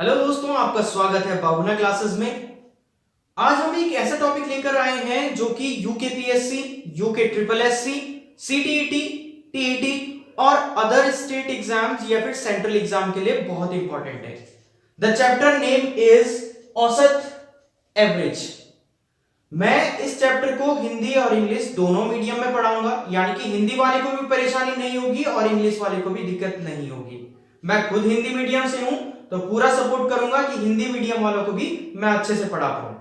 Hello दोस्तों, आपका स्वागत है बाबूना क्लासेस में। आज हम एक ऐसा टॉपिक लेकर आए हैं जो कि UKPSC, UK triple SC, CTET, TET और अदर स्टेट एग्जाम्स या फिर सेंट्रल एग्जाम के लिए बहुत इंपॉर्टेंट है। द चैप्टर नेम इज औसत एवरेज। मैं इस चैप्टर को हिंदी और इंग्लिश दोनों मीडियम में पढ़ाऊंगा, यानी कि हिंदी वाले को भी परेशानी नहीं होगी और इंग्लिश वाले को भी दिक्कत नहीं होगी। मैं खुद हिंदी मीडियम से हूं तो पूरा सपोर्ट करूंगा कि हिंदी मीडियम वालों को भी मैं अच्छे से पढ़ा पाऊं।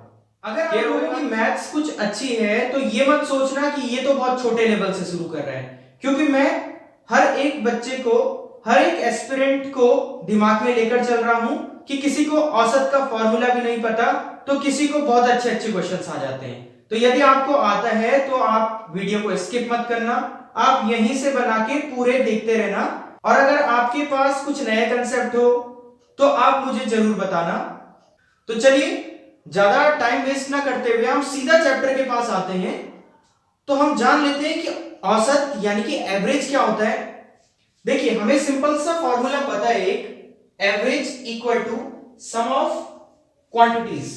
अगर आप लोगों की मैथ्स कुछ अच्छी है तो ये मत सोचना कि ये तो बहुत छोटे लेवल से शुरू कर रहे हैं, क्योंकि मैं हर एक बच्चे को, हर एक एस्पिरेंट को दिमाग में लेकर चल रहा हूं कि किसी को औसत का फॉर्मूला भी नहीं पता तो किसी को बहुत अच्छे अच्छे क्वेश्चंस आ जाते हैं। तो यदि आपको आता है तो आप वीडियो को स्किप मत करना, आप यहीं से बना के पूरे देखते रहना। और अगर आपके पास कुछ नए कंसेप्ट हो तो आप मुझे जरूर बताना। तो चलिए ज्यादा टाइम वेस्ट ना करते हुए हम सीधा चैप्टर के पास आते हैं। तो हम जान लेते हैं कि औसत यानी कि एवरेज क्या होता है। देखिए, हमें सिंपल सा फॉर्मूला पता है, एक average equal to sum of quantities,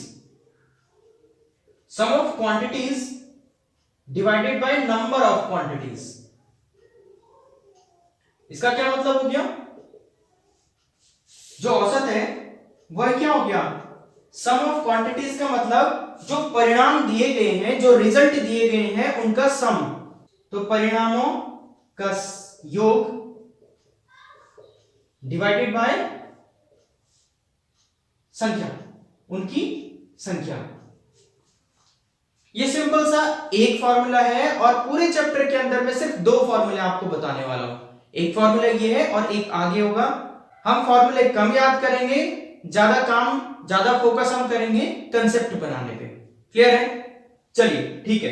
sum of quantities divided by number of quantities. इसका क्या मतलब हो गया? जो औसत है वह क्या हो गया? सम ऑफ क्वांटिटीज का मतलब जो परिणाम दिए गए हैं, जो रिजल्ट दिए गए हैं उनका सम। तो परिणामों का योग डिवाइडेड बाय संख्या, उनकी संख्या। ये सिंपल सा एक फॉर्मूला है और पूरे चैप्टर के अंदर में सिर्फ दो फॉर्मूले आपको बताने वाला हूं। एक फॉर्मूला ये है और एक आगे होगा। हम फॉर्मूले कम याद करेंगे, ज्यादा फोकस हम करेंगे कंसेप्ट बनाने पे। क्लियर है? चलिए ठीक है,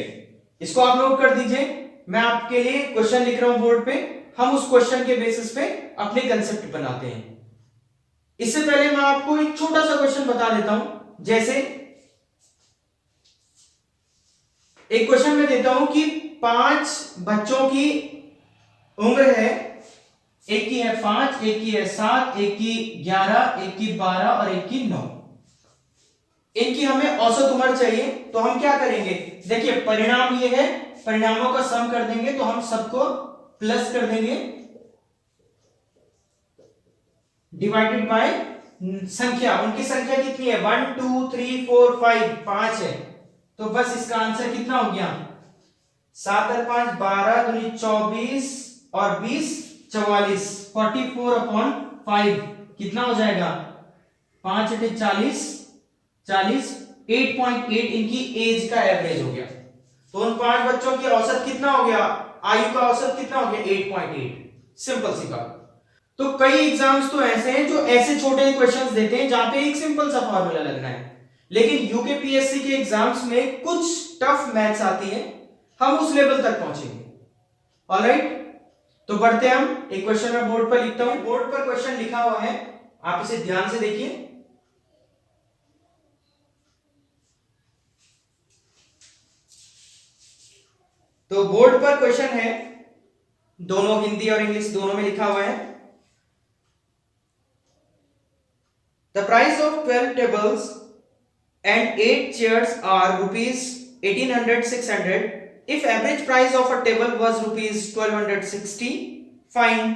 इसको आप नोट कर दीजिए। मैं आपके लिए क्वेश्चन लिख रहा हूं बोर्ड पे, हम उस क्वेश्चन के बेसिस पे अपने कंसेप्ट बनाते हैं। इससे पहले मैं आपको एक छोटा सा क्वेश्चन बता देता हूं। जैसे एक क्वेश्चन में देता हूं कि 5 बच्चों की उम्र है, एक की है 5, एक की है 7, एक की 11, एक की 12 और एक की 9। इनकी हमें औसत उम्र चाहिए। तो हम क्या करेंगे? देखिए, परिणाम ये है, परिणामों का सम कर देंगे तो हम सबको प्लस कर देंगे डिवाइडेड बाय संख्या। उनकी संख्या कितनी है? 1 2 3 4 5, 5 है। तो बस इसका आंसर कितना हो गया? 7 और 5 12 दूनी 24 और 20 44, 44/5 कितना हो जाएगा? 5 × 40, 40, 8.8 इनकी एज का एवरेज हो गया। तो उन 5 बच्चों की औसत कितना हो गया? आयु का औसत कितना हो गया? 8.8। सिंपल सी बात। तो कई एग्जाम्स तो ऐसे हैं जो ऐसे छोटे क्वेश्चंस देते हैं जहां पे एक सिंपल सा फॉर्मूला लगना है, लेकिन यूकेपीएससी के एग्जाम्स में कुछ टफ मैथ्स आती है, हम उस लेवल तक पहुंचेंगे। ऑलराइट, तो बढ़ते हैं हम। एक क्वेश्चन मैं बोर्ड पर लिखता हूं। बोर्ड पर क्वेश्चन लिखा हुआ है, आप इसे ध्यान से देखिए। तो बोर्ड पर क्वेश्चन है, दोनों हिंदी और इंग्लिश दोनों में लिखा हुआ है। The price of 12 tables and 8 chairs are rupees 1800 600. If average price of a table was rupees 1260, find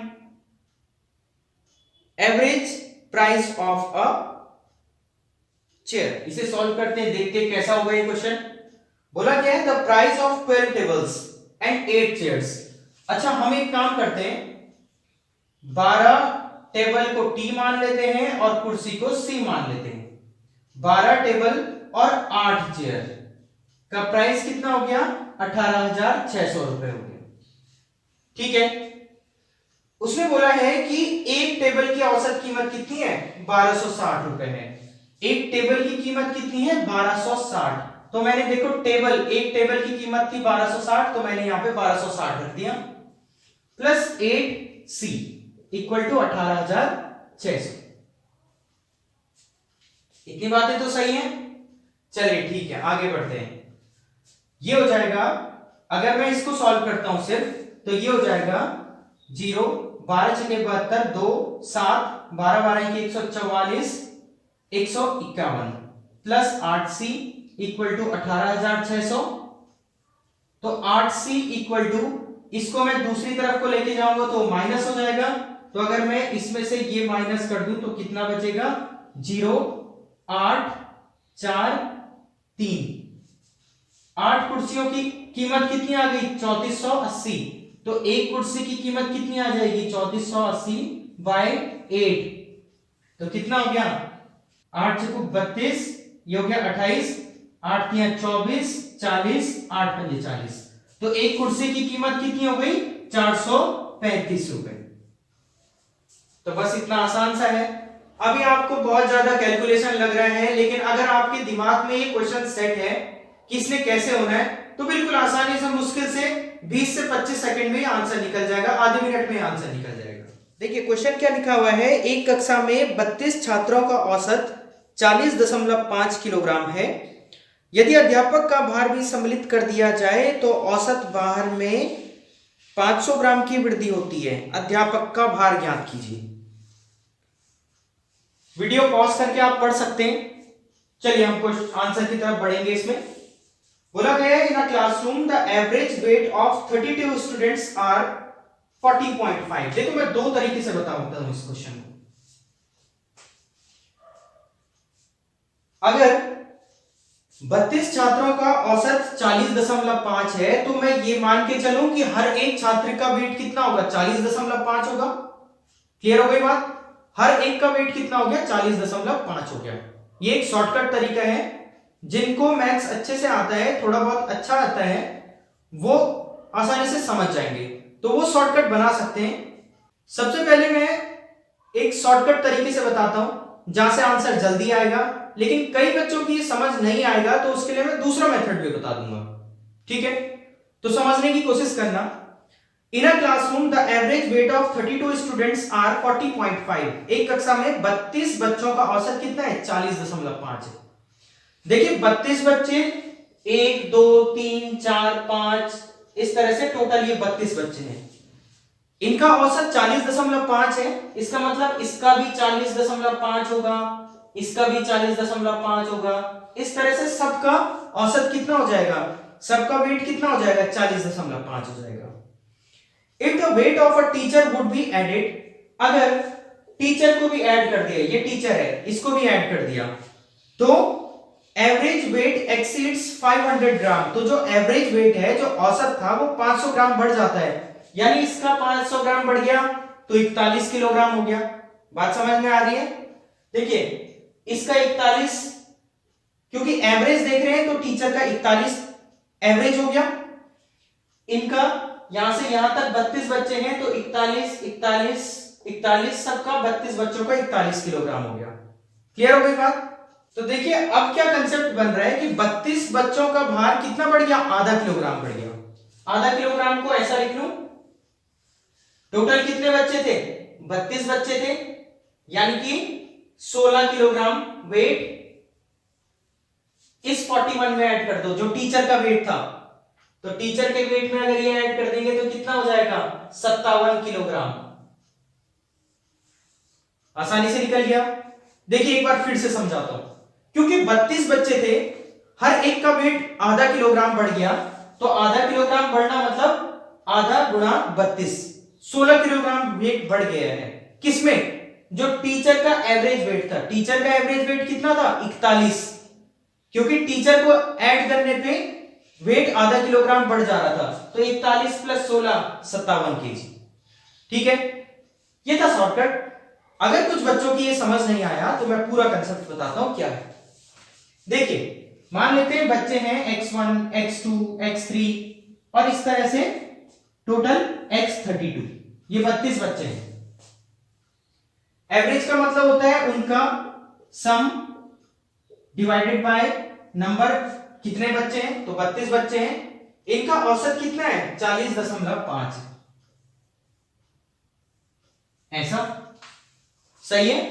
average price of a chair. इसे सॉल्व करते हैं, देखते हैं कैसा होगा ये क्वेश्चन। बोला क्या है? The price of 12 tables and 8 chairs. अच्छा, हम एक काम करते हैं, 12 टेबल को टी मान लेते हैं और कुर्सी को सी मान लेते हैं। 12 टेबल और 8 चेयर का प्राइस कितना हो गया? 18,600 रुपए हो गया। ठीक है, उसने बोला है कि एक टेबल की औसत कीमत कितनी है? 1260 रुपए है। एक टेबल की कीमत कितनी है? 1260। तो मैंने देखो, एक टेबल की कीमत थी 1260, तो मैंने यहां पे 1260 रख दिया, प्लस 8C इक्वल टू 18,600। इतनी बातें तो सही हैं। चलिए ठीक है, आगे बढ़ते हैं। ये हो जाएगा, अगर मैं इसको सॉल्व करता हूं सिर्फ, तो ये हो जाएगा 0 12 × 72 2 7 12 12 144 151 प्लस 8c इक्वल टू 18,600। तो 8c इक्वल टू, इसको मैं दूसरी तरफ को लेके जाऊंगा तो माइनस हो जाएगा। तो अगर मैं इसमें से ये माइनस कर दूं तो कितना बचेगा? 0, 8, 4, 3। 8 कुर्सियों की कीमत कितनी आ गई? 3480। तो एक कुर्सी की कीमत कितनी आ जाएगी? 3480 बाय 8। तो कितना हो गया? 8 चौको 32, ये हो गया 28, 8 तिया 24, 40, 8 पंजे 40। तो एक कुर्सी की कीमत कितनी हो गई? 435 रुपए। तो बस इतना आसान सा है। अभी आपको बहुत ज्यादा कैलकुलेशन लग रहा है, लेकिन अगर आपके दिमाग में ये क्वेश्चन सेट है कि इसने कैसे होना है, तो बिल्कुल आसानी से, मुश्किल से 20 से 25 सेकंड में आंसर निकल जाएगा, आधे मिनट में आंसर निकल जाएगा। देखिए क्वेश्चन क्या लिखा हुआ है। एक कक्षा में 32 छात्रों का औसत 40.5 किलोग्राम है। यदि अध्यापक का भार भी सम्मिलित कर दिया जाए तो औसत भार में 500 ग्राम की वृद्धि होती है। अध्यापक का भार ज्ञात कीजिए। वीडियो पॉज करके आप पढ़ सकते हैं। चलिए हम आंसर की तरफ बढ़ेंगे। इसमें बोला गया है, in a classroom the average weight of 32 students are 40.5। देखो मैं दो तरीके से बताता हूं इस क्वेश्चन को। अगर 32 छात्रों का औसत 40.5 है, तो मैं ये मान के चलूं कि हर एक छात्र का वेट कितना होगा? 40.5 होगा। क्लियर हो गई बात? हर एक का वेट कितना हो गया? 40.5 हो गया। ये एक शॉर्टकट तरीका है। जिनको मैथ्स अच्छे से आता है, थोड़ा बहुत अच्छा आता है, वो आसानी से समझ जाएंगे, तो वो शॉर्टकट बना सकते हैं। सबसे पहले मैं एक शॉर्टकट तरीके से बताता हूं जहां से आंसर जल्दी आएगा, लेकिन कई बच्चों की समझ नहीं आएगा, तो उसके लिए मैं दूसरा मेथड भी बता दूंगा। ठीक है, तो समझने की कोशिश करना। In a classroom the average weight of 32 students are 40.5। एक कक्षा में 32 बच्चों का औसत कितना है? 40.5 है। देखिए 32 बच्चे, 1 2 3 4 5, इस तरह से टोटल ये 32 बच्चे हैं। इनका औसत 40.5 है। इसका मतलब इसका भी 40.5 होगा, इसका भी 40.5 होगा। इस तरह से सबका औसत कितना हो जाएगा? सबका वेट कितना हो जाएगा? 40.5 हो जाएगा। If the weight of a teacher would be added, अगर टीचर को भी ऐड कर दिया, ये टीचर है, इसको भी ऐड कर दिया, तो एवरेज वेट एक्सीड्स 500 ग्राम। तो जो एवरेज वेट है, जो औसत था, वो 500 ग्राम बढ़ जाता है। यानी इसका 500 ग्राम बढ़ गया तो 41 किलोग्राम हो गया। बात समझ में आ रही है? देखिए इसका 41, क्योंकि एवरेज देख रहे हैं तो टीचर का 41 एवरेज हो गया। इनका यहां से यहां तक 32 बच्चे हैं, तो 41 41 41, सबका 32 बच्चों का 41 किलोग्राम हो गया। क्लियर हो गई बात? तो देखिए अब क्या कंसेप्ट बन रहा है कि 32 बच्चों का भार कितना बढ़ गया? आधा किलोग्राम बढ़ गया। आधा किलोग्राम को ऐसा लिख लूं, टोटल कितने बच्चे थे? 32 बच्चे थे, यानी कि 16 किलोग्राम वेट इस 41 में ऐड कर दो, जो टीचर का वेट था। तो टीचर के वेट में अगर ये ऐड कर देंगे तो कितना हो जाएगा? 57 किलोग्राम। आसानी से निकल गया। देखिए एक बार फिर से समझाता हूं। क्योंकि 32 बच्चे थे, हर एक का वेट आधा किलोग्राम बढ़ गया, तो आधा किलोग्राम बढ़ना मतलब आधा गुणा 32, 16 किलोग्राम वेट बढ़ गया है। किसमें? जो टीचर का एवरेज वेट था। टीचर का एवरेज वेट कितना था? 41। क्योंकि टीचर को ऐड करने पे वेट आधा किलोग्राम बढ़ जा रहा था, तो 41 प्लस 16 57 केजी। ठीक है, ये था शॉर्टकट। अगर कुछ बच्चों की ये समझ नहीं आया तो मैं पूरा कंसेप्ट बताता हूं क्या है। देखिए मान लेते हैं बच्चे हैं x1 x2 x3 और इस तरह से टोटल x32, ये 32 बच्चे हैं। एवरेज का मतलब होता है उनका सम डिवाइडेड बाय नंबर, कितने बच्चे हैं? तो 32 बच्चे हैं। इनका औसत कितना है? 40.5। ऐसा सही है।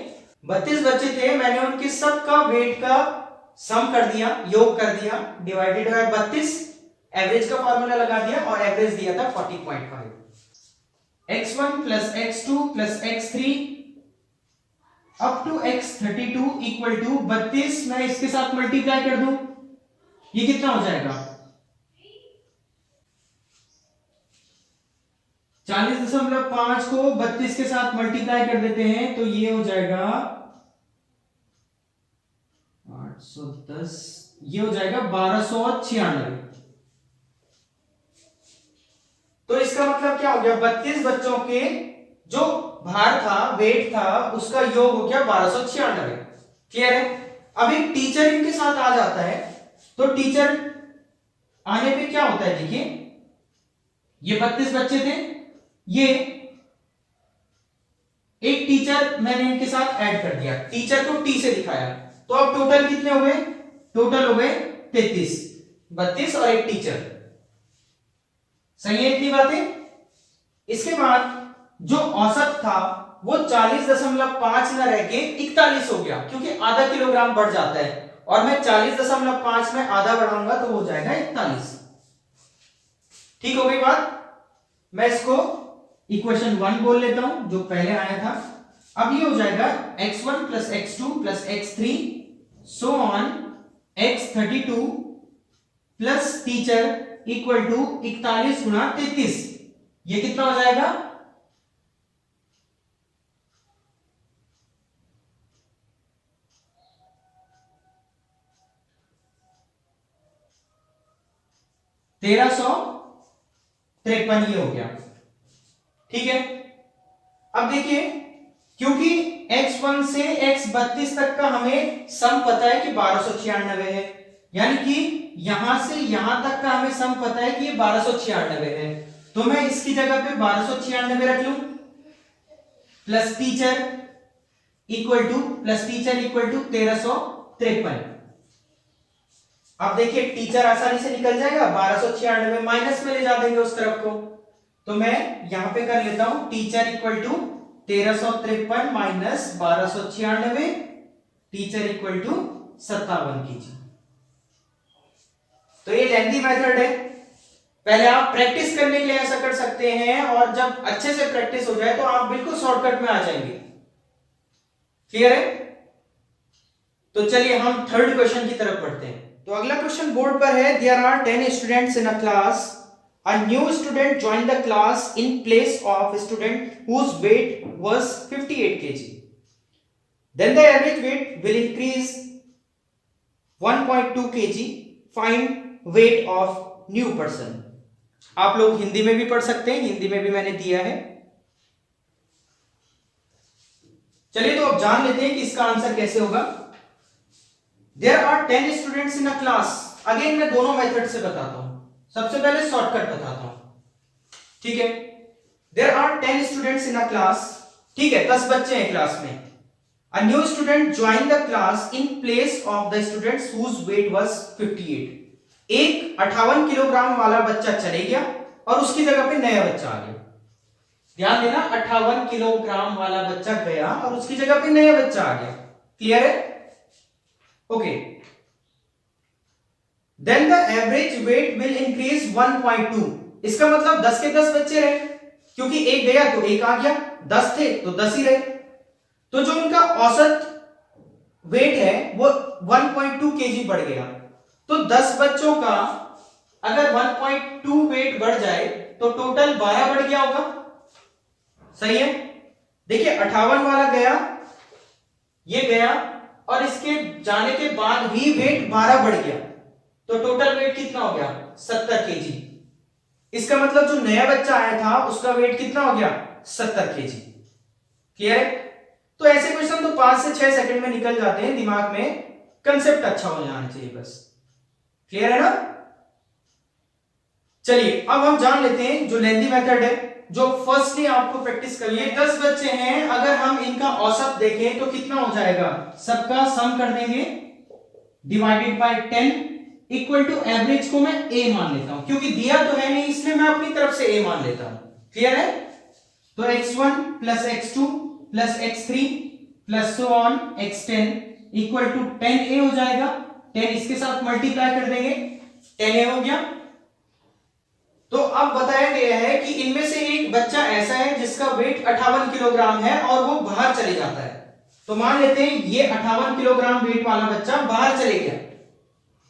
32 बच्चे थे, मैंने उनके सबका वेट का सम कर दिया, योग कर दिया, डिवाइडेड बाय 32, एवरेज का फॉर्मूला लगा दिया और एवरेज दिया था 40.5। x1 plus x2 plus x3 up to x32 equal to 32, मैं इसके साथ मल्टीप्लाई कर दूं, ये कितना हो जाएगा 40.5 को 32 के साथ मल्टीप्लाई कर देते हैं तो ये हो जाएगा 810, ये हो जाएगा 1296। तो इसका मतलब क्या हो गया, 32 बच्चों के जो भार था, वेट था, उसका योग हो गया 1296। क्लियर है। अब एक टीचर इनके साथ आ जाता है, तो टीचर आने पे क्या होता है, देखिए ये 32 बच्चे थे, ये एक टीचर मैंने इनके साथ ऐड कर दिया, टीचर को टी से दिखाया, तो अब टोटल कितने हो गए, टोटल हो गए 33, 32 और एक टीचर। सही है इतनी बातें। इसके बाद जो औसत था वो 40.5 न रह के 41 हो गया, क्योंकि आधा किलोग्राम बढ़ जाता है, और मैं 40.5 में आधा बढ़ाऊंगा तो हो जाएगा 41। ठीक हो गई बात। मैं इसको इक्वेशन 1 बोल लेता हूं जो पहले आया था। अब ये हो जाएगा x1 plus x2 plus x3 so on x32 plus teacher equal to 41 गुणा 33। ये कितना हो जाएगा, ₹1353 ये हो गया। ठीक है। अब देखिए, क्योंकि x1 से x32 तक का हमें सम पता है कि 1296 है, यानी कि यहां से यहां तक का हमें सम पता है कि ये 1296 है, तो मैं इसकी जगह पे 1296 रख लूं, प्लस टीचर इक्वल टू 1353। अब देखिए टीचर आसानी से निकल जाएगा, 1296 माइनस में ले जा देंगे उस तरफ को, तो मैं यहां पे कर लेता हूं teacher equal to 1353 minus 1296, teacher equal to 57 कीजिए। तो ये लेंथी मेथड है, पहले आप प्रैक्टिस करने के लिए ऐसा कर सकते हैं, और जब अच्छे से प्रैक्टिस हो जाए तो आप बिल्कुल शॉर्टकट में आ जाएंगे। क्लियर है। तो चलिए हम थर्ड क्वेश्चन की तरफ बढ़ते हैं। तो अगला क्वेश्चन बोर्ड पर है, there are 10 students in a class, a new student join the class in place of student whose weight was 58 kg, then the average weight will increase 1.2 kg, find weight of new person. आप लोग हिंदी में भी पढ़ सकते हैं, हिंदी में भी मैंने दिया है। चलिए तो अब जान लेते हैं कि इसका आंसर कैसे होगा। There are 10 students in a class, again मैं दोनों मेथड से बताता हूं, सबसे पहले शॉर्टकट बताता हूं। ठीक है। There are 10 students in a class, ठीक है 10 बच्चे हैं क्लास में। A new student joined the class in place of the students whose weight was 58, एक 58 किलोग्राम वाला बच्चा चले गया और उसकी जगह पे नया बच्चा आ गया। ध्यान देना, 58 किलोग्राम वाला बच्चा गया और उसकी जगह पे नया बच्चा आ गया। क्लियर है। Okay, then the average weight will increase 1.2, इसका मतलब 10 के 10 बच्चे रहे, क्योंकि एक गया तो एक आ गया, 10 थे तो 10 ही रहे, तो जो उनका औसत वेट है वो 1.2 kg बढ़ गया। तो 10 बच्चों का अगर 1.2 वेट बढ़ जाए तो टोटल 12 बढ़ गया होगा। सही है। देखिए 58 वाला गया, ये गया, और इसके जाने के बाद भी वेट 12 बढ़ गया, तो टोटल वेट कितना हो गया 70 kg। इसका मतलब जो नया बच्चा आया था उसका वेट कितना हो गया 70 kg। क्लियर है। तो ऐसे क्वेश्चन तो 5 से 6 सेकंड में निकल जाते हैं, दिमाग में कंसेप्ट अच्छा हो जाना चाहिए बस। क्लियर है ना। चलिए अब हम जान लेते हैं जो लेंथी मेथड है, जो फर्स्टली आपको प्रैक्टिस करनी है। 10 बच्चे हैं, अगर हम इनका औसत देखें तो कितना हो जाएगा, सबका सम कर देंगे divided by 10 equal to average को मैं a मान लेता हूं, क्योंकि दिया तो है नहीं इसलिए मैं अपनी तरफ से a मान लेता हूं। क्लियर है। तो x1 plus x2 plus x3 plus so on x10 equal to 10a हो जाएगा। 10 इसके साथ मल्टीप्लाई कर देंगे, 10a हो गया। तो अब बताया गया है कि इनमें से एक बच्चा ऐसा है जिसका वेट 58 किलोग्राम है और वो बाहर चले जाता है। तो मान लेते हैं ये 58 किलोग्राम वेट वाला बच्चा बाहर चले गया,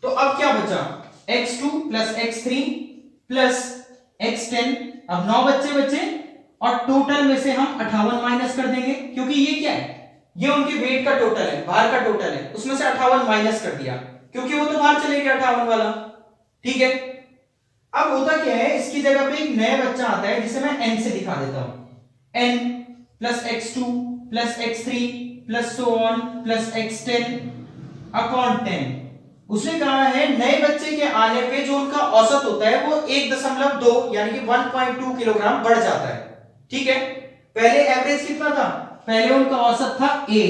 तो अब क्या बचा, x2 plus x3 plus x10, अब 9 बच्चे बचे और टोटल में से हम 58 माइनस कर देंगे, क्योंकि ये क्या है, ये उनके वेट का टोटल है, बाहर का टोटल है, उसमें से 58 माइनस कर दिया क्योंकि वो तो बाहर चले गया 58 वाला। ठीक है, अब होता क्या है, इसकी जगह पे एक नया बच्चा आता है जिसे मैं n से दिखा देता हूं, n plus x2 plus x3 plus so on plus x10 upon 10। उसने कहा है नए बच्चे के आने पे जो उनका औसत होता है वो 1.2 यानी कि 1.2 किलोग्राम बढ़ जाता है। ठीक है, पहले एवरेज कितना था, पहले उनका औसत था a,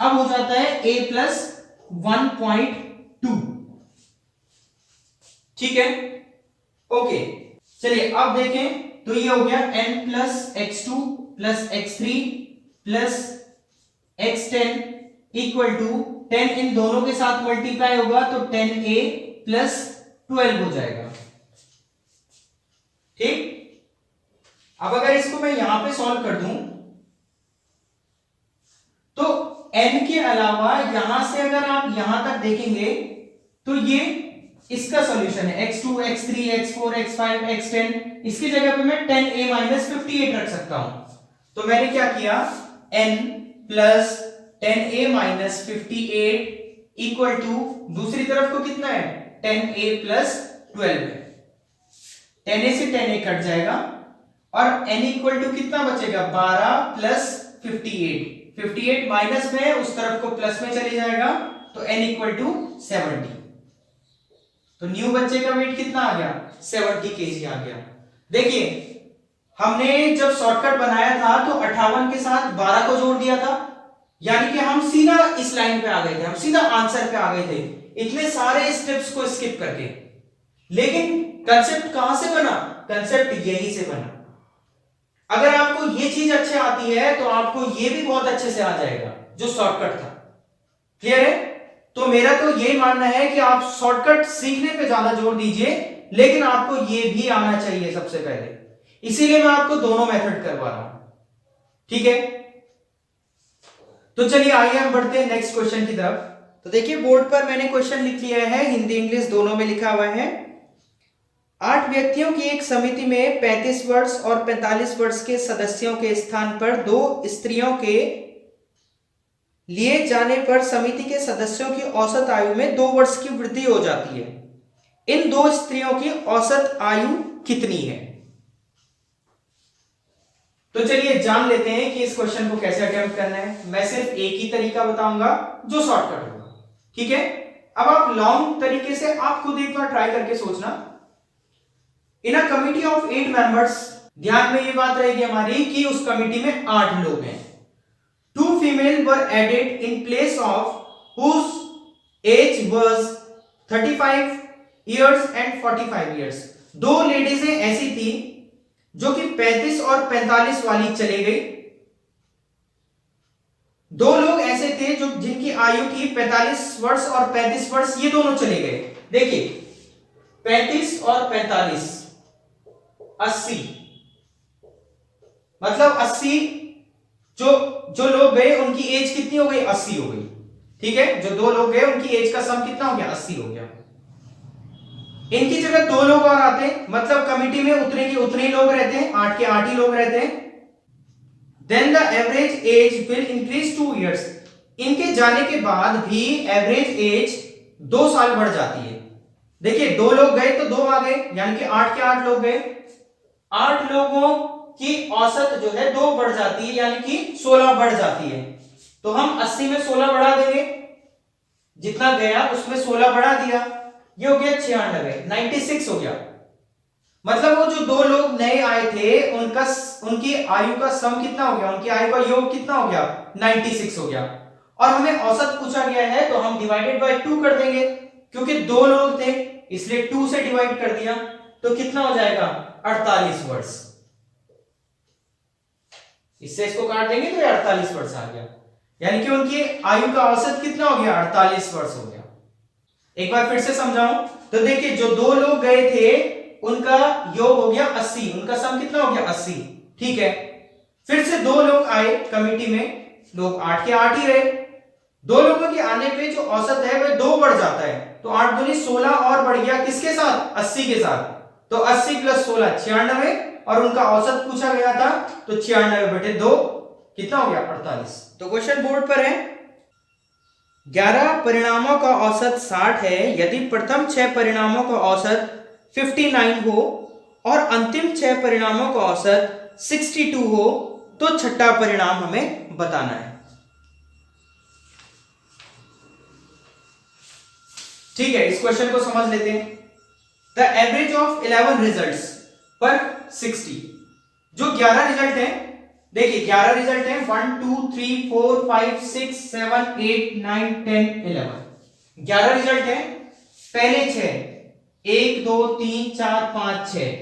अब हो जाता है a प्लस 1.2। ठीक है, ओके, चलिए अब देखें, तो ये हो गया n plus x2 plus x3 plus x10 equal to 10 इन दोनों के साथ मल्टीप्लाई होगा तो 10a प्लस 12 हो जाएगा। ठीक, अब अगर इसको मैं यहां पे सॉल्व कर दूं तो n के अलावा यहां से अगर आप यहां तक देखेंगे तो ये इसका सॉल्यूशन है, x2 x3 x4 x5 x10, इसकी जगह पे मैं 10a माइनस 58 रख सकता हूं। तो मैंने क्या किया, n plus 10a minus 58 equal to दूसरी तरफ को कितना है, 10a प्लस 12 है, 10a से 10a कट जाएगा और n इक्वल टू कितना बचेगा, 12 प्लस 58 माइनस में उस तरफ को प्लस में चले जाएगा तो n इक्वल टू 70। तो न्यू बच्चे का वेट कितना आ गया, 70 केजी आ गया। देखिए हमने जब शॉर्टकट बनाया था तो 58 के साथ 12 को जोड़ दिया था, यानी कि हम सीधा इस लाइन पे आ गए थे, हम सीधा आंसर पे आ गए थे इतने सारे स्टेप्स को स्किप करके। लेकिन कंसेप्ट कहां से बना, कंसेप्ट यही से बना। अगर आपको ये चीज अच्छे आती है तो आपको ये भी बहुत अच्छे से आ जाएगा जो शॉर्टकट था। क्लियर है, तो मेरा तो यही मानना है कि आप शॉर्टकट सीखने पे ज्यादा जोर दीजिए, लेकिन आपको ये भी आना चाहिए सबसे पहले, इसीलिए मैं आपको दोनों मेथड करवा रहा हूं। ठीक है, तो चलिए आइए हम बढ़ते हैं नेक्स्ट क्वेश्चन की तरफ। तो देखिए बोर्ड पर मैंने क्वेश्चन लिख लिया है, हिंदी इंग्लिश दोनों में लिखा हुआ है। 8 व्यक्तियों की एक समिति में 35 वर्ष और 45 वर्ष के सदस्यों के स्थान पर 2 स्त्रियों के लिए जाने पर समिति के सदस्यों की औसत आयु में 2 वर्ष की वृद्धि हो जाती है। इन 2 स्त्रियों की औसत आयु कितनी है? तो चलिए जान लेते हैं कि इस क्वेश्चन को कैसे अटेम्प्ट करना है। मैं सिर्फ एक ही तरीका बताऊंगा जो शॉर्टकट होगा। ठीक है, अब आप लॉन्ग तरीके से आप खुद एक बार ट्राई करके सोचना। इन अ कमिटी ऑफ 8 मेंबर्स, ध्यान में ये बात रहेगी हमारी कि उस कमिटी में 8 लोग हैं। 2 female were added in place of whose age was 35 years and 45 years। 2 लेडीजें ऐसी थी जो कि 35 और 45 वाली चले गई। 2 लोग ऐसे थे जो जिनकी आयु थी 45 वर्ष और 35 वर्ष, ये दोनों चले गए। देखिए 35 और 45 80, मतलब 80 जो लोग गए उनकी एज कितनी हो गई, 80 हो गई। ठीक है, जो 2 लोग गए उनकी एज का सम कितना हो गया, 80 हो गया। इनकी जगह 2 लोग और आते, मतलब कमिटी में उतने के उतने ही लोग रहते हैं, 8 के 8 ही लोग रहते हैं। Then the average age will increase 2 years। इनके जाने के बाद भी एवरेज एज 2 साल बढ़ जाती है। देखिए 2 लोग गए तो 2 आ गए, यानी कि 8 के 8 लोग गए। 8 लोगों की औसत जो है 2 बढ़ जाती है, यानी कि 16 बढ़ जाती है। तो हम 80 में 16 बढ़ा देंगे, जितना गया उसमें 16 बढ़ा दिया, ये हो गया 96, 96 हो गया। मतलब वो जो 2 लोग नए आए थे उनकी आयु का सम कितना हो गया, उनकी आयु का योग कितना हो गया, 96 हो गया। और हमें औसत पूछा गया है तो हम डिवाइडेड बाय 2 कर देंगे, क्योंकि 2 लोग थे इसलिए 2 से डिवाइड कर दिया, तो कितना हो जाएगा, 48 वर्ष। इससे इसको काट देंगे तो 48 वर्ष आ गया, यानी कि उनकी आयु का औसत कितना हो गया, 48 वर्ष हो गया। एक बार फिर से समझाऊं तो देखिए जो 2 लोग गए थे उनका योग हो गया 80, उनका सम कितना हो गया, 80। ठीक है, फिर से 2 लोग आए कमिटी में, लोग 8 के 8 ही रहे। दो लोगों के आने पे जो औसत है वह 2 बढ़ जाता है, तो 8 दूनी 16 और बढ़ गया किसके साथ, 80 के साथ। तो 80 प्लस 16 96, और उनका औसत पूछा गया था, तो 96 बटे 2 कितना हो गया, 48। तो क्वेश्चन बोर्ड पर है 11 परिणामों का औसत 60 है, यदि प्रथम 6 परिणामों का औसत 59 हो और अंतिम 6 परिणामों का औसत 62 हो, तो छठा परिणाम हमें बताना है। ठीक है, इस क्वेश्चन को समझ लेते हैं। द एवरेज ऑफ 11 रिजल्ट्स पर 60। जो 11 रिजल्ट हैं, देखिए 11 रिजल्ट हैं 1 2 3 4 5 6 7 8 9 10 11। 11 रिजल्ट हैं। पहले 6 1 2 3 4 5 6,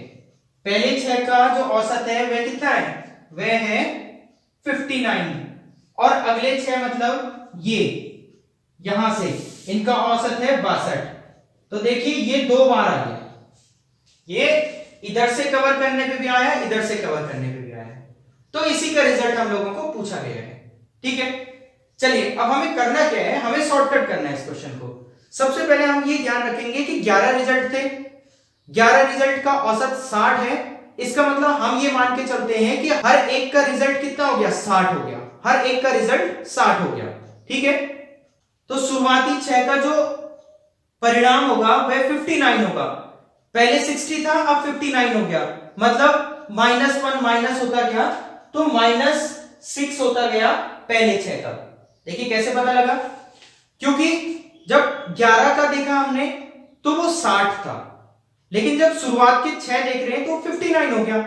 पहले 6 का जो औसत है वह कितना है, वह है 59, और अगले 6 मतलब ये यहां से इनका औसत है 62। तो देखिए ये 2 बार आ गया, ये इधर से कवर करने पे भी आया, इधर से कवर करने पे भी आया, तो इसी का रिजल्ट हम लोगों को पूछा गया है। ठीक है, चलिए अब हमें करना क्या है, हमें शॉर्टकट करना है इस क्वेश्चन को। सबसे पहले हम ये ध्यान रखेंगे कि 11 रिजल्ट थे, 11 रिजल्ट का औसत 60 है, इसका मतलब हम ये मान के चलते हैं कि हर एक का रिजल्ट कितना हो गया, 60 हो गया, हर एक का रिजल्ट 60 हो गया। ठीक है, तो शुरुआती 6 का जो परिणाम होगा वह 59 होगा, पहले 60 था अब 59 हो गया, मतलब -1 माइनस होता गया, तो -6 होता गया पहले 6 का। देखिए कैसे पता लगा, क्योंकि जब 11 का देखा हमने तो वो 60 था, लेकिन जब शुरुआत के 6 देख रहे हैं तो 59 हो गया,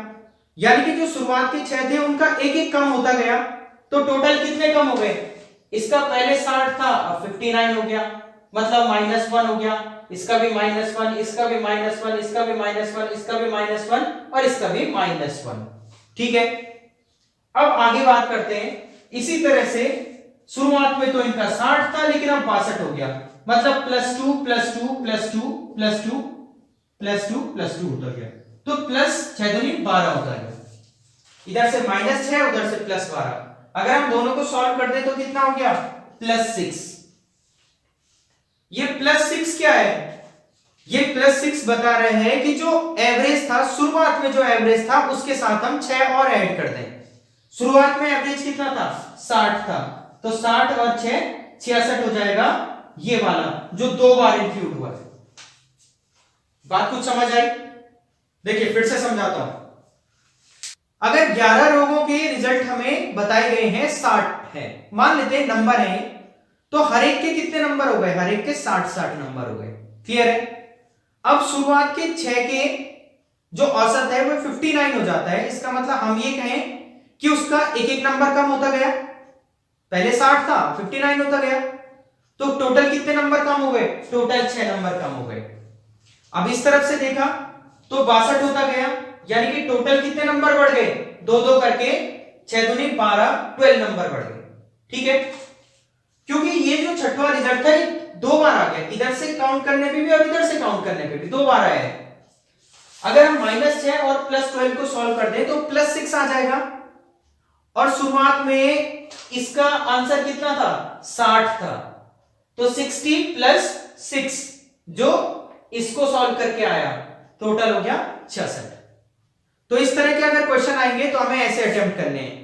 यानी कि जो शुरुआत के 6 थे उनका एक एक कम होता गया, तो टोटल कितने कम हो गए, इसका पहले 60 था अब 59 हो गया, मतलब -1 हो गया, इसका भी -1, इसका भी -1, इसका भी -1, इसका भी -1 और इसका भी -1। ठीक है, अब आगे बात करते हैं। इसी तरह से शुरुआत में तो इनका 60 था, लेकिन अब 62 हो गया, मतलब +2 +2 +2 +2 +2 +2 होता गया, तो +6 दूनी 12 होता गया, इधर से -6 उधर से +12। अगर हम दोनों को सॉल्व कर दें तो कितना हो गया, +6। ये +6 क्या है, ये +6 बता रहे हैं कि जो एवरेज था, शुरुआत में जो एवरेज था उसके साथ हम 6 और ऐड कर दें। शुरुआत में एवरेज कितना था, 60 था, तो 60 और 6 66 हो जाएगा, ये वाला जो 2 बार इंक्लूड हुआ है। बात कुछ समझ आई? देखिए फिर से समझाता हूं। अगर 11 रोगों के रिजल्ट हमें बताए गए हैं 60 है, मान लेते हैं नंबर है, तो हर एक के कितने नंबर हो गए, हर एक के 60 नंबर हो गए। क्लियर है? अब शुरुआत के 6 के जो औसत है वो 59 हो जाता है, इसका मतलब हम ये कहें कि उसका एक एक नंबर कम होता गया, पहले 60 था 59 होता गया, तो टोटल कितने नंबर कम हो गए, टोटल 6 नंबर कम हो गए। अब इस तरफ से देखा तो 62 होता गया, यानी कि टोटल कितने नंबर बढ़ गए, 2-2 करके 6 दूनी 12 12 नंबर बढ़ गए। ठीक है, क्योंकि ये जो छठवां रिजल्ट था ये 2 बार आ गया, इधर से काउंट करने पे भी और इधर से काउंट करने पे भी 2 बार आया है। अगर हम -6 और +12 को सॉल्व कर दें तो +6 आ जाएगा, और शुरुआत में इसका आंसर कितना था, 60 था, तो 60 + 6 जो इसको सॉल्व करके आया, टोटल हो गया 66। तो इस तरह के अगर क्वेश्चन आएंगे तो हमें ऐसे अटेम्प्ट करने हैं।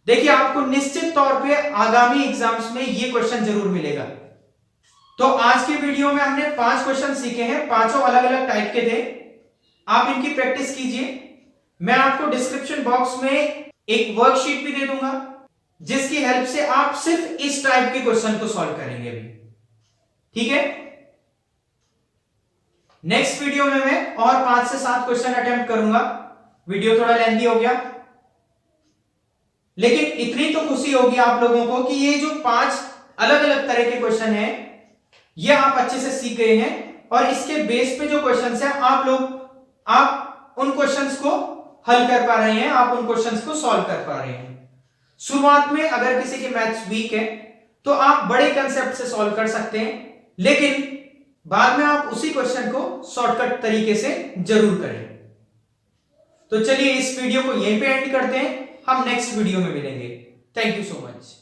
देखिए आपको निश्चित तौर पे आगामी एग्जाम्स में ये क्वेश्चन जरूर मिलेगा। तो आज के वीडियो में हमने 5 क्वेश्चन सीखे हैं, पांचों अलग अलग टाइप के थे। आप इनकी प्रैक्टिस कीजिए। मैं आपको डिस्क्रिप्शन बॉक्स में एक वर्कशीट भी दे दूंगा, जिसकी हेल्प से आप सिर्फ इस टाइप के क्वेश्चन को सॉल्व करेंगे अभी। ठीक है, नेक्स्ट वीडियो में मैं और 5 से 7 क्वेश्चन अटेम्प्ट करूंगा। वीडियो थोड़ा लेंथी हो गया, लेकिन इतनी तो खुशी होगी आप लोगों को कि ये जो 5 अलग अलग तरह के क्वेश्चन हैं ये आप अच्छे से सीख गए हैं, और इसके बेस पे जो क्वेश्चंस हैं आप उन क्वेश्चंस को हल कर पा रहे हैं, आप उन क्वेश्चंस को सॉल्व कर पा रहे हैं। शुरुआत में अगर किसी के मैथ्स वीक है तो आप बड़े कंसेप्ट से सॉल्व कर सकते हैं, लेकिन बाद में आप उसी क्वेश्चन को शॉर्टकट तरीके से जरूर करें। तो चलिए इस वीडियो को यहीं पे एंड करते हैं, हम नेक्स्ट वीडियो में मिलेंगे। Thank you so much.